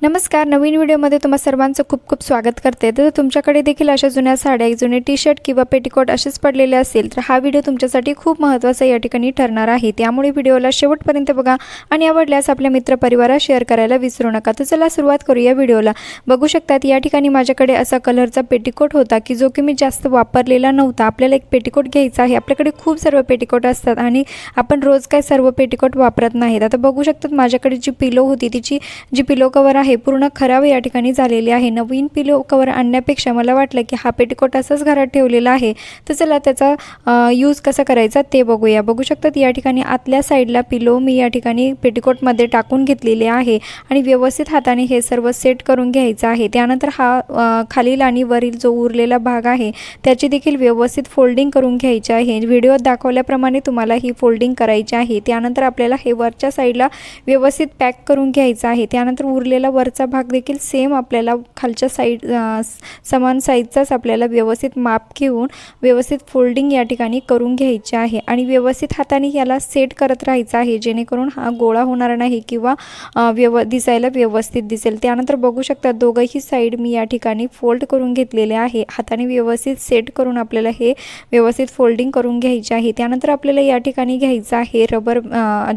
नमस्कार, नवीन व्हिडिओमध्ये तुम्हा सर्वांचं खूप खूप स्वागत करते। तर तुमच्याकडे देखील अशा जुन्या साड्या, जुने टी-शर्ट किंवा पेटीकोट असेच पडलेले असेल तर हा व्हिडिओ तुमच्यासाठी खूप महत्त्वाचा या ठिकाणी ठरणार आहे। त्यामुळे व्हिडिओला शेवटपर्यंत बघा आणि आवडल्यास आपल्या मित्रपरिवाराला शेअर करायला विसरू नका। तर चला सुरुवात करूया व्हिडिओला। बघू शकतात या ठिकाणी माझ्याकडे असा कलरचा पेटीकोट होता की जो की मी जास्त वापरलेला नव्हता। आपल्याला एक पेटीकोट घ्यायचा आहे। आपल्याकडे खूप सर्व पेटीकोट असतात आणि आपण रोज काय सर्व पेटीकोट वापरत नाहीत। आता बघू शकतात माझ्याकडे जी पिलो होती तिची जी पिलो कवर आहे पूर्ण खराब या ठिकाणी झालेली आहे। नवीन पिलो कवर आणण्यापेक्षा मला वाटलं की हा पेटीकोट असंच घरात ठेवलेला आहे तर चला त्याचा यूज कसा करायचा ते बघूया। बघू शकतात या ठिकाणी आतल्या साईडला पिलो मी या ठिकाणी पेटीकोट मध्ये टाकून घेतलेले आहे आणि व्यवस्थित हाताने हे सर्व सेट करून घ्यायचं आहे। त्यानंतर हा खालील आणि वरील जो उरलेला भाग आहे त्याची देखील व्यवस्थित फोल्डिंग करून घ्यायची आहे। व्हिडिओत दाखवल्याप्रमाणे तुम्हाला ही फोल्डिंग करायची आहे। त्यानंतर आपल्याला हे वरच्या साईडला व्यवस्थित पॅक करून घ्यायचं आहे। त्यानंतर उरलेला वरचा भाग देखील सेम आपल्याला खालच्या साईड समान साईजचाच आपल्याला व्यवस्थित माप घेऊन व्यवस्थित फोल्डिंग या ठिकाणी करून घ्यायची आहे आणि व्यवस्थित हाताने याला सेट करत राहायचं आहे जेणेकरून हा गोळा होणार नाही किंवा दिसायला व्यवस्थित दिसेल। त्यानंतर बघू शकता दोघंही साईड मी या ठिकाणी फोल्ड करून घेतलेले आहे। हाताने व्यवस्थित सेट करून आपल्याला हे व्यवस्थित फोल्डिंग करून घ्यायचे आहे। त्यानंतर आपल्याला या ठिकाणी घ्यायचा आहे रबर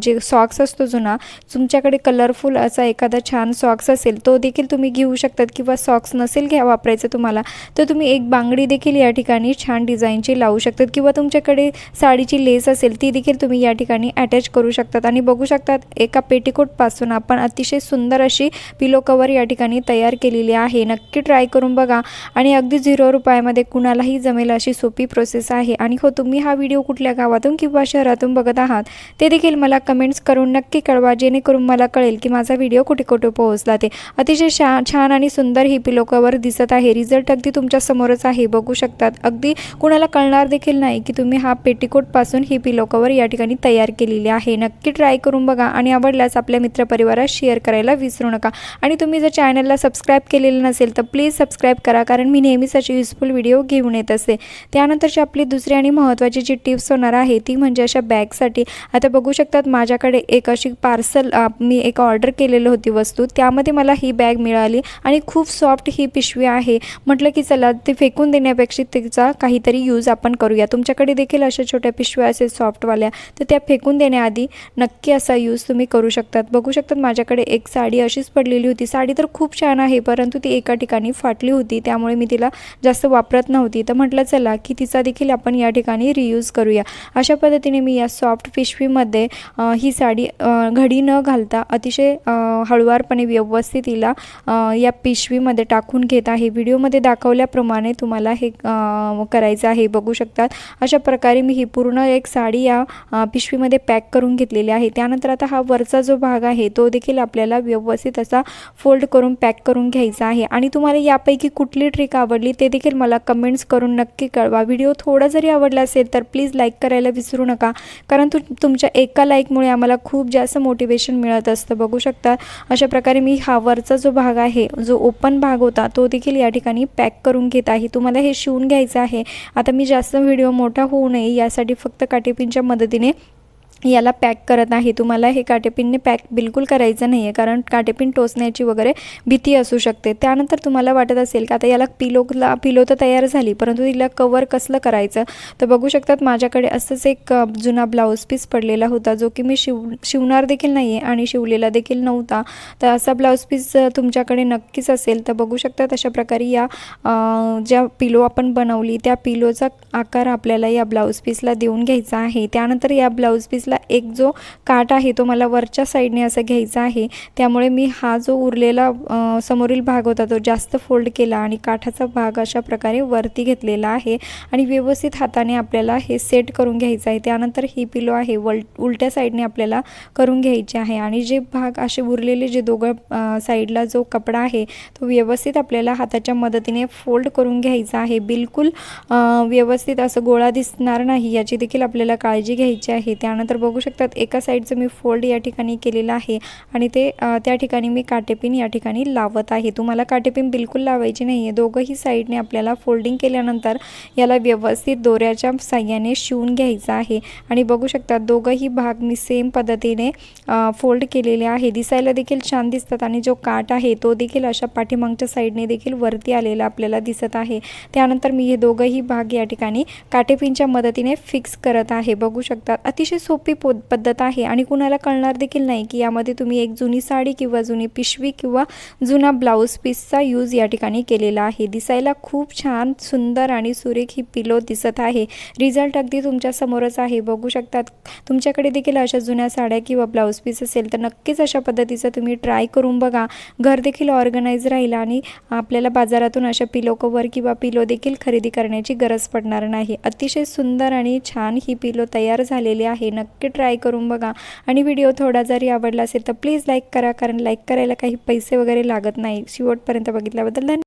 जे सॉक्स असतो जुना, तुमच्याकडे कलरफुल असा एखादा छान सॉक्स असेल तो देखील तुम्ही घेऊ शकतात किंवा सॉक्स नसेल वापरायचं तुम्हाला तर तुम्ही एक बांगडी देखील या ठिकाणी छान डिझाईनची लावू शकतात किंवा तुमच्याकडे साडीची लेस असेल ती देखील तुम्ही या ठिकाणी अटॅच करू शकतात। आणि बघू शकतात एका पेटीकोट पासून आपण अतिशय सुंदर अशी पिलो कवर या ठिकाणी तयार केलेली आहे। नक्की ट्राय करून बघा आणि अगदी 0 रुपयामध्ये कुणालाही जमेल अशी सोपी प्रोसेस आहे। आणि हो, तुम्ही हा व्हिडिओ कुठल्या गावातून किंवा शहरातून बघत आहात ते देखील मला कमेंट्स करून नक्की कळवा जेणेकरून मला कळेल की माझा व्हिडिओ कुठे कुठे पोहोचला ते। अतिशय छान आणि सुंदर ही पिलो कवर दिसत आहे। रिझल्ट अगदी तुमच्या समोरच आहे। बघू शकतात अगदी कुणाला कळणार देखील नाही की तुम्ही हा पेटीकोट पासून ही पिलो कवर या ठिकाणी तयार केलेली आहे। नक्की ट्राय करून बघा आणि आवडल्यास आपल्या मित्रपरिवाराला शेअर करायला विसरू नका। आणि तुम्ही जर चॅनलला सबस्क्राइब केलेलं नसेल तर प्लीज सबस्क्राइब करा कारण मी नेहमीच अशी युजफुल व्हिडिओ घेऊन येत असते। त्यानंतरची आपली दुसरी आणि महत्त्वाची जी टिप्स होणार आहे ती म्हणजे अशा बॅगसाठी। आता बघू शकतात माझ्याकडे एक अशी पार्सल मी एक ऑर्डर केलेली होती वस्तू, त्यामध्ये मला ही बॅग मिळाली आणि खूप सॉफ्ट ही पिशवी आहे। म्हटलं की चला ते फेकून देण्यापेक्षा तिचा काहीतरी यूज आपण करूया। तुमच्याकडे देखील अशा छोट्या पिशव्या असेल सॉफ्टवाल्या तर त्या फेकून देण्याआधी नक्की असा यूज तुम्ही करू शकतात। बघू शकतात माझ्याकडे एक साडी अशीच पडलेली होती। साडी तर खूप छान आहे परंतु ती एका ठिकाणी फाटली होती त्यामुळे मी तिला जास्त वापरत नव्हती। तर म्हटलं चला की तिचा देखील आपण या ठिकाणी रियूज करूया। अशा पद्धतीने मी या सॉफ्ट पिशवीमध्ये ही साडी घडी न घालता अतिशय हळुवारपणे व्यवस्थित तिला या पिशवीमध्ये टाकून घेत आहे। व्हिडिओमध्ये दाखवल्याप्रमाणे तुम्हाला हे करायचं आहे। बघू शकतात अशा प्रकारे मी ही पूर्ण एक साडी या पिशवीमध्ये पॅक करून घेतलेली आहे। त्यानंतर आता हा वरचा जो भाग आहे तो देखील आपल्याला व्यवस्थित असा फोल्ड करून पॅक करून घ्यायचा आहे। आणि तुम्हाला यापैकी कुठली ट्रिक आवडली ते देखील मला कमेंट्स करून नक्की कळवा। व्हिडिओ थोडा जरी आवडला असेल तर प्लीज लाईक करायला विसरू नका कारण तुमच्या एका लाईकमुळे आम्हाला खूप जास्त मोटिवेशन मिळत असतं। बघू शकता अशा प्रकारे मी हा वरचा जो भाग आहे जो ओपन भाग होता तो देखील या ठिकाणी पॅक करून घेत आहे। तुम्हाला हे शिवून घ्यायचं आहे। आता मी जास्त व्हिडिओ मोठा होऊ नये यासाठी फक्त काटेपिनच्या मदतीने याला पॅक करत आहे। तुम्हाला हे काटेपिनने पॅक बिलकुल करायचं नाही आहे कारण काटेपिन टोचण्याची वगैरे भीती असू शकते। त्यानंतर तुम्हाला वाटत असेल की आता याला पिलो तर तयार झाली परंतु तिला कवर कसलं करायचं तर बघू शकतात माझ्याकडे असंच एक जुना ब्लाऊज पीस पडलेला होता जो की मी शिवणार देखील नाही आहे आणि शिवलेला देखील नव्हता। तर असा ब्लाऊज पीस तुमच्याकडे नक्कीच असेल तर बघू शकतात अशा प्रकारे या ज्या पिलो आपण बनवली त्या पिलोचा आकार आपल्याला या ब्लाऊज पीसला देऊन घ्यायचा आहे। त्यानंतर या ब्लाऊज पीसला एक जो काठ आहे तो मला वरच्या साईडने असं घ्यायचा आहे। त्यामुळे मी हा जो उरलेला समोरील भाग होता तो जास्त फोल्ड केला आणि काठाचा भाग अशा प्रकारे वरती घेतलेला आहे आणि व्यवस्थित हाताने आपल्याला हे सेट करून घ्यायचं आहे। त्यानंतर ही पिलो आहे उलट्या साईडने आपल्याला करून घ्यायची आहे आणि जे भाग असे उरलेले जे दोघं साईडला जो कपडा आहे तो व्यवस्थित आपल्याला हाताच्या मदतीने फोल्ड करून घ्यायचा आहे। बिलकुल व्यवस्थित असं गोळा दिसणार नाही याची देखील आपल्याला काळजी घ्यायची आहे। त्यानंतर तर बघू शकतात एका साईडचं मी फोल्ड या ठिकाणी केलेलं आहे आणि ते त्या ठिकाणी मी काटेपिन या ठिकाणी लावत आहे। तुम्हाला काटेपिन बिलकुल लावायची नाही आहे। दोघंही साईडने आपल्याला फोल्डिंग केल्यानंतर याला व्यवस्थित दोऱ्याच्या साहाय्याने शिवून घ्यायचं आहे आणि बघू शकता दोघंही भाग मी सेम पद्धतीने फोल्ड केलेले आहे। दिसायला देखील छान दिसतात आणि जो काट आहे तो देखील अशा पाठीमागच्या साईडने देखील वरती आलेला आपल्याला दिसत आहे। त्यानंतर मी हे दोघंही भाग या ठिकाणी काटेपिनच्या मदतीने फिक्स करत आहे। बघू शकता अतिशय सोपी पद्धत आहे आणि कुणाला कळणार देखील नाही की यामध्ये तुम्ही एक जुनी साडी किंवा जुनी पिशवी किंवा जुना ब्लाऊज पीसचा यूज या ठिकाणी केलेला आहे। दिसायला खूप छान सुंदर आणि सुरेख ही पिलो दिसत आहे। रिझल्ट अगदी तुमच्या समोरच आहे। बघू शकतात तुमच्याकडे देखील अशा जुन्या साड्या किंवा ब्लाऊज पीस असेल तर नक्कीच अशा पद्धतीचं तुम्ही ट्राय करून बघा। घर देखील ऑर्गनाइज राहील आणि आपल्याला बाजारातून अशा पिलो कवर किंवा पिलो देखील खरेदी करण्याची गरज पडणार नाही। अतिशय सुंदर आणि छान ही पिलो तयार झालेली आहे। नक्की ट्राय करून बघा आणि व्हिडिओ थोडा जरी आवडला असेल तर प्लीज लाईक करा, कारण लाईक करायला काही पैसे वगैरे लागत नाही। शेवटपर्यंत बघितल्याबद्दल धन्यवाद।